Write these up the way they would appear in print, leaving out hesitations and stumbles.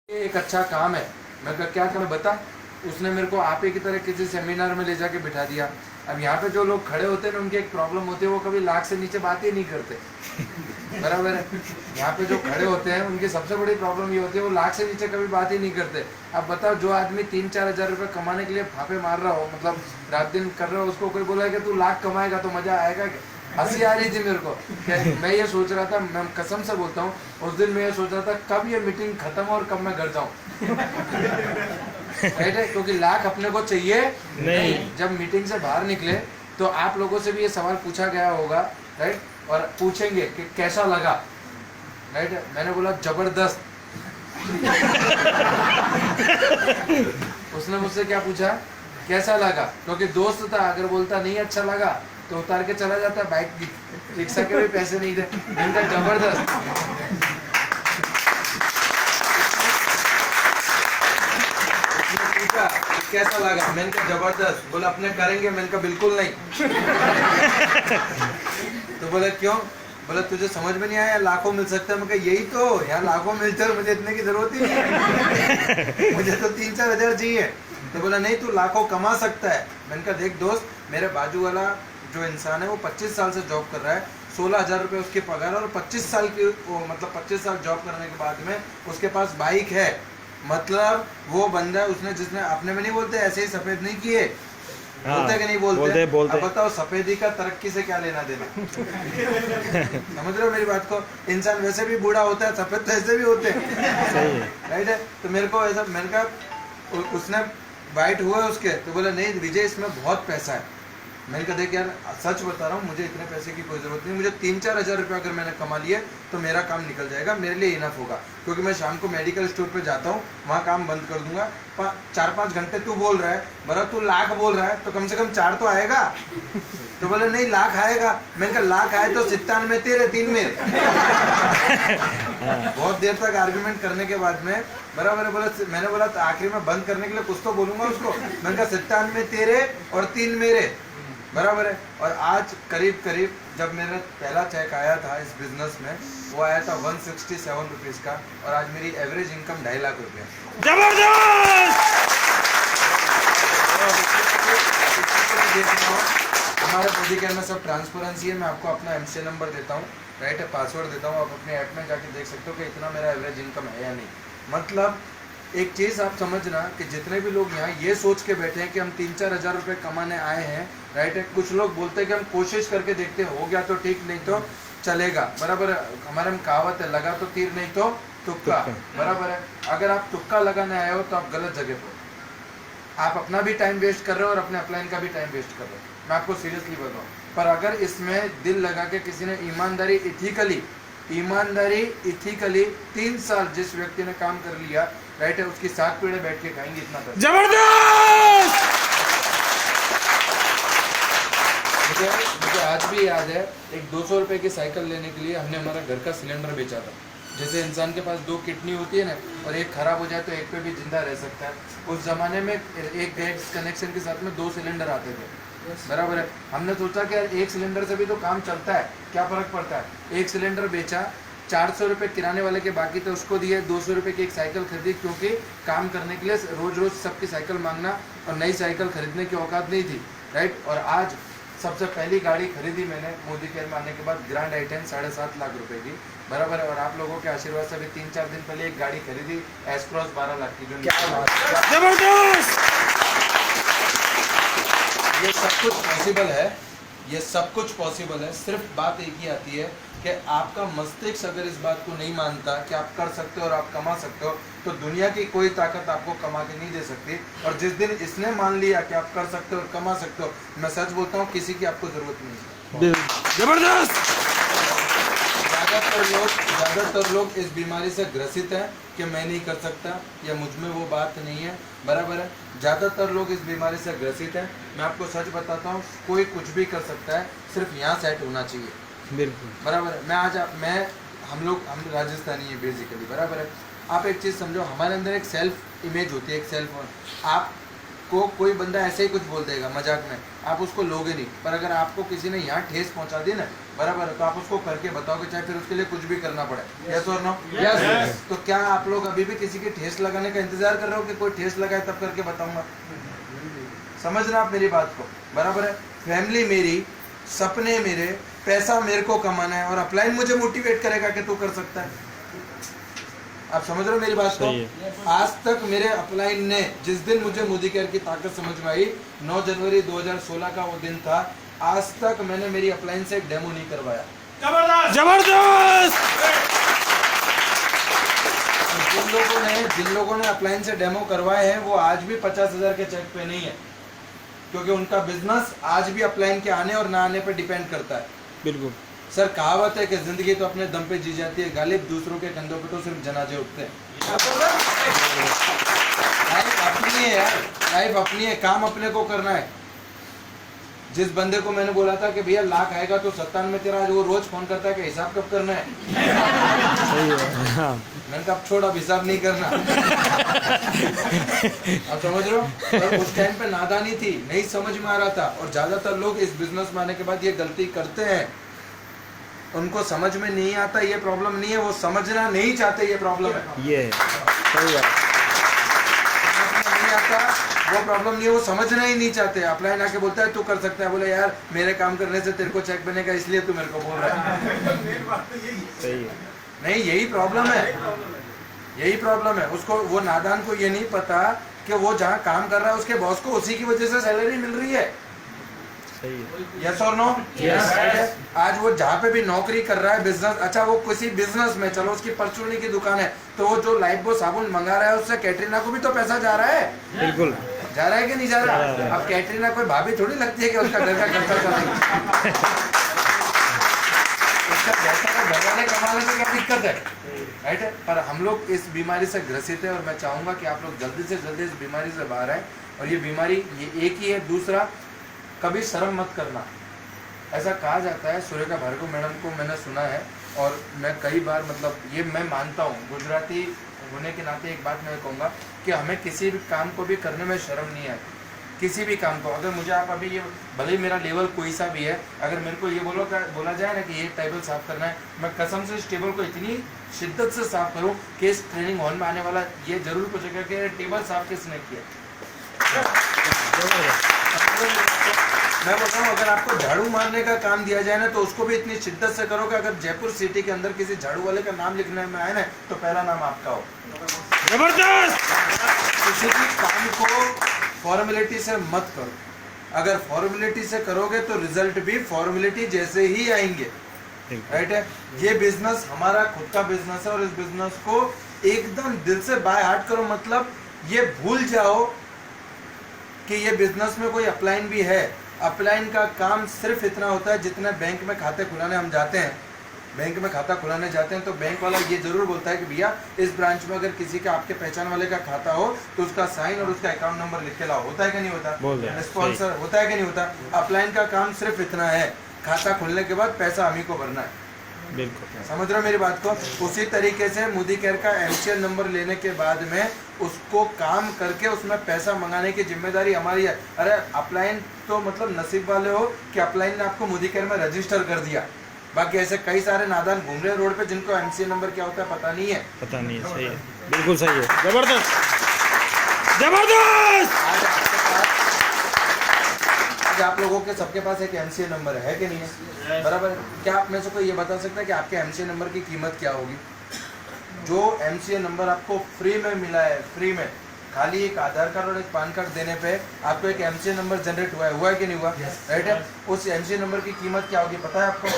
ये एक अच्छा काम है। मैं कहा क्या करें बता। उसने मेरे को आप ही की तरह किसी सेमिनार में ले जाके बिठा दिया। अब यहाँ पे जो लोग खड़े होते हैं ना, उनकी एक प्रॉब्लम होती है, वो कभी लाख से नीचे बात ही नहीं करते। बराबर है। यहाँ पे जो खड़े होते हैं उनकी सबसे बड़ी प्रॉब्लम ये होती है, वो लाख से नीचे कभी बात ही नहीं करते। अब बताओ, जो आदमी 3-4 हज़ार रुपये कमाने के लिए फाफे मार रहा हो, मतलब रात दिन कर रहा हो, उसको कोई बोला कि तू लाख कमाएगा तो मजा आएगा क्या? हंसी आ रही थी मेरे को। मैं ये सोच रहा था, मैं कसम से बोलता हूँ, उस दिन मैं ये सोच रहा था कब ये मीटिंग खत्म और कब मैं घर जाऊँ। राइट है, क्योंकि लाख अपने को चाहिए नहीं। जब मीटिंग से बाहर निकले तो आप लोगों से भी ये सवाल पूछा गया होगा, राइट, और पूछेंगे कि कैसा लगा। राइट, मैंने बोला जबरदस्त। उसने मुझसे क्या पूछा, कैसा लगा, क्योंकि दोस्त था। अगर बोलता नहीं अच्छा लगा तो उतार के चला जाता, बाइक की रिक्शा के भी पैसे नहीं थे। मैंने कहा जबरदस्त। पूछा कैसा लगा, मैंने कहा जबरदस्त। बोला अपने करेंगे, मैंने कहा बिल्कुल नहीं। तो बोला क्यों? बोला तुझे समझ में नहीं आया, लाखों मिल सकता है। मैं कहा यही तो यार, लाखों मिलते हैं, मुझे इतने की जरूरत ही नहीं है। मुझे तो 3-4 हज़ार चाहिए। तो बोला नहीं, तू लाखों कमा सकता है। मैंने कहा देख दोस्त, मेरे बाजू वाला जो इंसान है वो 25 साल से जॉब कर रहा है, 16,000 रुपये उसकी पगार, और 25 साल की मतलब 25 साल जॉब करने के बाद में उसके पास बाइक है। मतलब वो बंदा, उसने जिसने अपने में नहीं बोलते, ऐसे ही सफेद नहीं किए। बोलते कि नहीं बोलते? अब बताओ सफेदी का तरक्की से क्या लेना देना। समझ रहे हो मेरी बात को? इंसान वैसे भी बूढ़ा होता है, सफेद तो ऐसे भी होते हैं। राइट है। तो मेरे को ऐसा, मैंने कहा, उसने बाइट हुआ उसके, तो बोला नहीं विजय इसमें बहुत पैसा है। मैंने कहा देख यार, सच बता रहा हूँ, मुझे इतने पैसे की कोई ज़रूरत नहीं। मुझे 3-4 हज़ार रुपये अगर मैंने कमा लिए तो मेरा काम निकल जाएगा, मेरे लिए इनफ होगा। क्योंकि मैं शाम को मेडिकल स्टोर पे जाता हूँ, वहाँ काम बंद कर दूंगा। 4-5 घंटे तू बोल रहा है, बरा तू लाख बोल रहा है, तो कम से कम 4 तो आएगा। तो बोले नहीं लाख आएगा। मैंने कहा लाख आए तो 97 तेरे 3 मेरे। बहुत देर तक आर्ग्यूमेंट करने के बाद में बराबर बोला, मैंने बोला तो आखिरी में बंद करने के लिए कुछ तो बोलूंगा उसको। मैंने कहा 97 तेरे और 3 मेरे, बराबर है। और आज करीब करीब जब मेरा पहला चेक आया था इस बिजनेस में, वो आया था 167 रुपीज़ का, और आज मेरी एवरेज इनकम 2.5 लाख रुपये। हमारे प्रोजेक्ट में सब ट्रांसपेरेंसी है। मैं आपको अपना एमसी नंबर देता हूँ, राइट है, पासवर्ड देता हूँ। आप अपने ऐप में जाके देख सकते हो कि इतना मेरा एवरेज इनकम है या नहीं। मतलब एक चीज़ आप समझना कि जितने भी लोग यहाँ ये सोच के बैठे हैं कि हम 3-4 हज़ार रुपये कमाने आए हैं, राइट है, कुछ लोग बोलते हैं कि हम कोशिश करके देखते हैं, हो गया तो ठीक, नहीं तो चलेगा। बराबर है, हमारे में कहावत है, लगा तो तीर नहीं तो तुक्का। बराबर है। अगर आप तुक्का लगाने आए हो तो आप गलत जगह पर, आप अपना भी टाइम वेस्ट कर रहे हो और अपने अपलाइन का भी टाइम वेस्ट कर रहे हो। मैं आपको सीरियसली बताऊँ। पर अगर इसमें दिल लगा के किसी ने ईमानदारी इथिकली 3 साल जिस व्यक्ति ने काम कर लिया, राइट है, उसकी 7 पीढ़े बैठ के खाएंगे इतना पैसा। जबरदस्त। मुझे आज भी याद है, एक 200 रुपये की साइकिल लेने के लिए हमने हमारा घर का सिलेंडर बेचा था। जैसे इंसान के पास 2 किडनी होती है ना, और एक खराब हो जाए तो एक पे भी जिंदा रह सकता है। उस जमाने में एक गैस कनेक्शन के साथ में 2 सिलेंडर आते थे। बराबर है। हमने सोचा कि यार एक सिलेंडर से भी तो काम चलता है, क्या फ़र्क पड़ता है। एक सिलेंडर बेचा, 400 रुपये किराने वाले के बाकी थे, उसको दिए। 200 रुपये की एक साइकिल खरीदी, क्योंकि काम करने के लिए रोज़ रोज़ सबकी साइकिल मांगना और नई साइकिल खरीदने की औकात नहीं थी, राइट। और आज सबसे पहली गाड़ी खरीदी मैंने मोदी केयर में आने के बाद, ग्रैंड i10 7.5 लाख रुपए की। बराबर है। और आप लोगों के आशीर्वाद से अभी 3-4 दिन पहले एक गाड़ी खरीदी एस क्रॉस 12 लाख की। जो जबरदस्त। ये सब कुछ पॉसिबल है, ये सब कुछ पॉसिबल है। सिर्फ बात एक ही आती है कि आपका मस्तिष्क अगर इस बात को नहीं मानता कि आप कर सकते हो और आप कमा सकते हो, तो दुनिया की कोई ताकत आपको कमा के नहीं दे सकती। और जिस दिन इसने मान लिया कि आप कर सकते हो और कमा सकते हो, मैं सच बोलता हूँ, किसी की आपको ज़रूरत नहीं है। जबरदस्त। ज़्यादातर लोग इस बीमारी से ग्रसित हैं कि मैं नहीं कर सकता या मुझ में वो बात नहीं है। बराबर है। ज़्यादातर लोग इस बीमारी से ग्रसित हैं। मैं आपको सच बताता हूँ, कोई कुछ भी कर सकता है, सिर्फ यहाँ सेट होना चाहिए। बिल्कुल बराबर है। हम राजस्थानी है बेसिकली। बराबर है। आप एक चीज़ समझो, हमारे अंदर एक सेल्फ इमेज होती है, एक सेल्फ। आपको कोई बंदा ऐसे ही कुछ बोल देगा मजाक में, आप उसको लोगे नहीं। पर अगर आपको किसी ने यहाँ ठेस पहुँचा दी ना, बराबर है, तो आप उसको करके बताओगे, चाहे फिर उसके लिए कुछ भी करना पड़े। यस और नो? Yes. तो क्या आप लोग अभी भी किसी की ठेस लगाने का इंतजार कर रहे हो कि कोई ठेस लगाए तब करके बताऊंगा? समझना आप मेरी बात को, बराबर है। फैमिली मेरी, सपने मेरे, पैसा मेरे को कमाना है, और अपलाइन मुझे मोटिवेट करेगा कि तू कर सकता है। आप समझ रहे हो मेरी बात को? सही आज तक मेरे अपलाइन ने, जिस दिन मुझे मोदी केयर की ताकत समझ में आई, 9 जनवरी 2016 का वो दिन था, आज तक मैंने मेरी अपलाइन से एक डेमो नहीं करवाया। जबरदस्त जिन लोगों ने अपलाइन से डेमो करवाए हैं वो आज भी 50,000 के चेक पे नहीं है, क्योंकि उनका बिजनेस आज भी अपलाइन के आने और ना आने पे डिपेंड करता है। बिल्कुल सर, कहावत है कि जिंदगी तो अपने दम पे जी जाती है, गालिब दूसरों के कंधों पे तो सिर्फ जनाजे उठते हैं। लाइफ अपनी है यार, लाइफ अपनी है, काम अपने को करना है। जिस बंदे को मैंने बोला था कि भैया लाख आएगा तो 57 में तेरा, आज वो रोज फोन करता है कि हिसाब कब करना है। सही है। हाँ मैंने कहा अब छोड़, अब हिसाब नहीं करना। आप समझ रहे हो? पर उस टाइम पे नादानी थी, नहीं समझ में आ रहा था, और ज्यादातर लोग इस बिजनेस में आने के बाद ये गलती करते हैं, उनको समझ में नहीं आता, ये प्रॉब्लम नहीं है, वो समझना नहीं चाहते, ये प्रॉब्लम है। ये सही है। समझ में नहीं आता, वो प्रॉब्लम नहीं है, वो समझना ही नहीं चाहते। अपलाइन आके बोलता है तू कर सकता है, बोले यार मेरे काम करने से तेरे को चेक बनेगा, इसलिए तू मेरे को बोल रहा है। सही है। नहीं, यही प्रॉब्लम है, यही प्रॉब्लम है। उसको, वो नादान को ये नहीं पता कि वो जहाँ काम कर रहा है उसके बॉस को उसी की वजह से सैलरी मिल रही है। सही है। यस और नो? Yes. आज वो जहाँ पे भी नौकरी कर रहा है, बिजनेस, अच्छा वो किसी बिजनेस में, चलो उसकी परचूनी की दुकान है, तो वो जो लाइफ बॉय साबुन मंगा रहा है उससे कैटरीना को भी तो पैसा जा रहा है। बिल्कुल जा रहा है कि नहीं जा रहा? अब कैटरीना कोई भाभी थोड़ी लगती है कि उसका घर का खर्चा चलेगा। उसका पैसा का घर वाले कमाने में क्या दिक्कत है, राइट है? पर हम लोग इस बीमारी से ग्रसित है, और मैं चाहूंगा कि आप लोग जल्दी से जल्दी इस बीमारी से बाहर आए। और ये बीमारी ये एक ही है। दूसरा, कभी शर्म मत करना। ऐसा कहा जाता है, सूर्यका भार्गव मैडम को मैंने सुना है, और मैं कई बार, मतलब ये मैं मानता हूँ, गुजराती होने के नाते एक बात मैं कहूँगा कि हमें किसी भी काम को भी करने में शर्म नहीं है। किसी भी काम को, अगर मुझे आप अभी ये, भले ही मेरा लेवल कोई सा भी है, अगर मेरे को ये बोला जाए ना कि ये टेबल साफ करना है, मैं कसम से इस टेबल को इतनी शिद्दत से साफ करूँ कि इस ट्रेनिंग हॉल में आने वाला ये जरूर पूछेगा कि टेबल साफ किसने किया। मैं बोलता हूँ, अगर आपको झाड़ू मारने का काम दिया जाए ना, तो उसको भी इतनी शिद्दत से करो कि अगर जयपुर सिटी के अंदर किसी झाड़ू वाले का नाम लिखने में आए ना, तो पहला नाम आपका हो। जबरदस्त। किसी भी काम को फॉर्मेलिटी से मत करो। अगर फॉर्मेलिटी से करोगे तो रिजल्ट भी फॉर्मेलिटी जैसे ही आएंगे, राइट है? ये बिजनेस हमारा खुद का बिजनेस है, और इस बिजनेस को एकदम दिल से बाय हार्ट करो। मतलब ये भूल जाओ कि ये बिजनेस में कोई अपलाइन भी है। अपलाइन का काम सिर्फ इतना होता है, जितना बैंक में खाते खुलाने हम जाते हैं, बैंक में खाता खुलाने जाते हैं, तो बैंक वाला ये जरूर बोलता है कि भैया इस ब्रांच में अगर किसी का, आपके पहचान वाले का खाता हो तो उसका साइन और उसका अकाउंट नंबर लिख के लाओ। होता है कि नहीं होता? स्पॉन्सर होता है कि नहीं होता? अपलाइन का काम सिर्फ इतना है, खाता खुलने के बाद पैसा हम ही को भरना है। बिल्कुल समझ रहे हो मेरी बात को? उसी तरीके से मोदी केयर का MCN नंबर लेने के बाद में उसको काम करके उसमें पैसा मंगाने की जिम्मेदारी हमारी है। अरे अपलाइन तो मतलब नसीब वाले हो कि अपलाइन ने आपको मोदी केयर में रजिस्टर कर दिया। बाकी ऐसे कई सारे नादान घूम रहे रोड पे जिनको MCN नंबर क्या होता है पता नहीं है। पता नहीं है। सही है, बिल्कुल सही है। जबरदस्त जबरदस्त। आज आप लोगों के सबके पास एक MCN नंबर है कि नहीं है? बराबर। क्या आप में से कोई ये बता सकता है कि आपके MCN नंबर की कीमत क्या होगी? जो MCN नंबर आपको फ्री में मिला है, फ्री में, खाली एक आधार कार्ड और एक पैन कार्ड देने पे आपको एक MCN नंबर जनरेट हुआ है कि नहीं हुआ? राइट है? उस MCN नंबर की कीमत क्या होगी पता है आपको?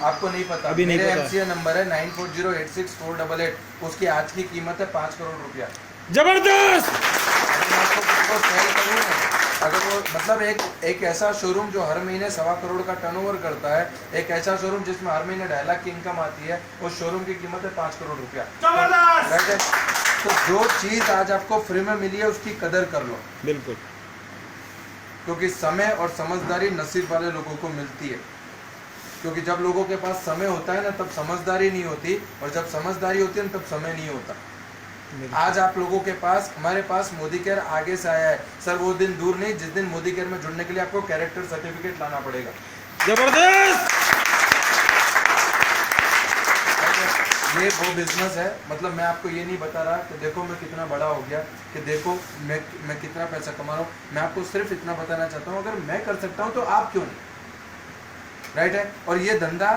आपको नहीं पता? अभी नहीं मेरे पता। MCN नंबर है 94086488, उसकी आज की कीमत है 5 करोड़ रुपया। जबरदस्त। अगर वो मतलब एक ऐसा शोरूम जो हर महीने 1.25 करोड़ का टर्नओवर करता है, एक ऐसा शोरूम जिसमें हर महीने 2.5 लाख की इनकम आती है, उस शोरूम की कीमत है 5 करोड़ रुपया। राइट है? तो जो चीज आज आपको फ्री में मिली है उसकी कदर कर लो। बिल्कुल। क्योंकि समय और समझदारी नसीब वाले लोगों को मिलती है। क्योंकि जब लोगों के पास समय होता है ना, तब समझदारी नहीं होती, और जब समझदारी होती है ना, तब समय नहीं होता। आज आप लोगों के पास, हमारे पास मोदी केयर आगे से आया है सर। वो दिन दूर नहीं जिस दिन मोदी केयर में जुड़ने के लिए आपको कैरेक्टर सर्टिफिकेट लाना पड़ेगा। जबरदस्त। ये वो बिजनेस है, मतलब मैं आपको ये नहीं बता रहा कि देखो मैं कितना बड़ा हो गया, कि देखो मैं कितना पैसा कमा रहा हूँ। मैं आपको सिर्फ इतना बताना चाहता हूँ, अगर मैं कर सकता हूँ तो आप क्यों नहीं, राइट है। और ये धंधा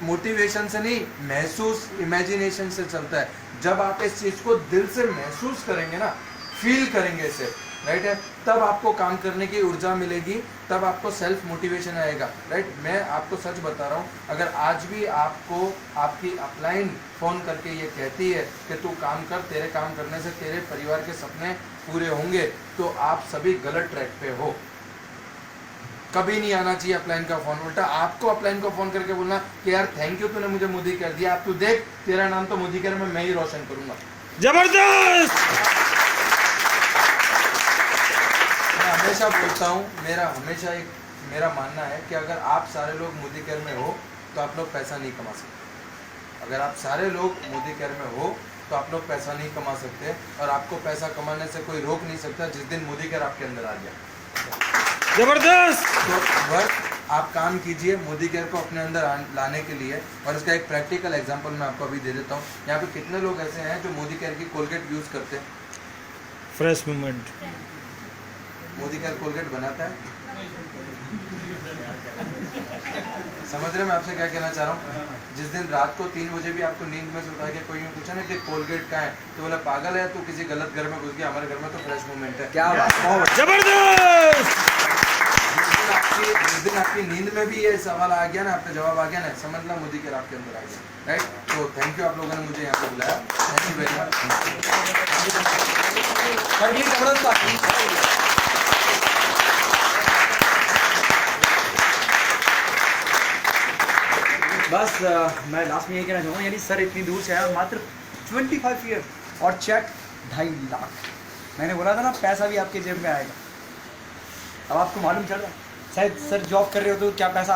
मोटिवेशन से नहीं, महसूस, इमेजिनेशन से चलता है। जब आप इस चीज को दिल से महसूस करेंगे ना, फील करेंगे इसे, राइट है, तब आपको काम करने की ऊर्जा मिलेगी, तब आपको सेल्फ मोटिवेशन आएगा, राइट। मैं आपको सच बता रहा हूँ, अगर आज भी आपको आपकी अपलाइन फोन करके ये कहती है कि तू काम कर, तेरे काम करने से तेरे परिवार के सपने पूरे होंगे, तो आप सभी गलत ट्रैक पे हो। कभी नहीं आना चाहिए अपलाइन का फोन, उल्टा आपको अपलाइन को फोन करके बोलना कि यार थैंक यू, तूने मुझे मोदी कर दिया, आप तू देख तेरा नाम तो मोदी कर में मैं ही रोशन करूंगा। जबरदस्त। मैं हमेशा बोलता हूँ, मेरा मानना है कि अगर आप सारे लोग मोदी केयर में हो तो आप लोग पैसा नहीं कमा सकते। अगर आप सारे लोग मोदी केयर में हो तो आप लोग पैसा नहीं कमा सकते, और आपको पैसा कमाने से कोई रोक नहीं सकता जिस दिन मोदी केयर आपके अंदर आ गया। जबरदस्त। तो वर्क आप काम कीजिए मोदी केयर को अपने अंदर लाने के लिए। और इसका एक प्रैक्टिकल एग्जांपल मैं आपको अभी दे देता हूँ। यहाँ पे कितने लोग ऐसे हैं जो मोदी केयर की कोलगेट यूज़ करते हैं? Fresh movement. Modi care Colgate बनाता है? समझ रहे मैं आपसे क्या कहना चाह रहा हूँ? जिस दिन रात को 3 बजे भी आपको नींद में से उठा के कोई पूछा ना कि कोलगेट कहाँ है, तो बोला पागल है, तू किसी गलत घर में घुस गया, हमारे घर में तो फ्रेश मूवमेंट है। क्या बात। जबरदस्त। जिस दिन आपकी नींद में भी ये सवाल आ गया ना, आपका जवाब आ गया ना, समझना मोदी केयर आपके अंदर आ गया, राइट। तो थैंक यू, आप लोगों ने मुझे यहाँ पे बुलाया, थैंक यू वेरी मच। बस मैं लास्ट में ये कहना चाहूँगा, यानी सर इतनी दूर से आया, मात्र 25 ईयर और चेक 2.5 लाख। मैंने बोला था ना पैसा भी आपके जेब में आएगा। अब आपको मालूम चल रहा है, शायद सर जॉब कर रहे हो तो क्या पैसा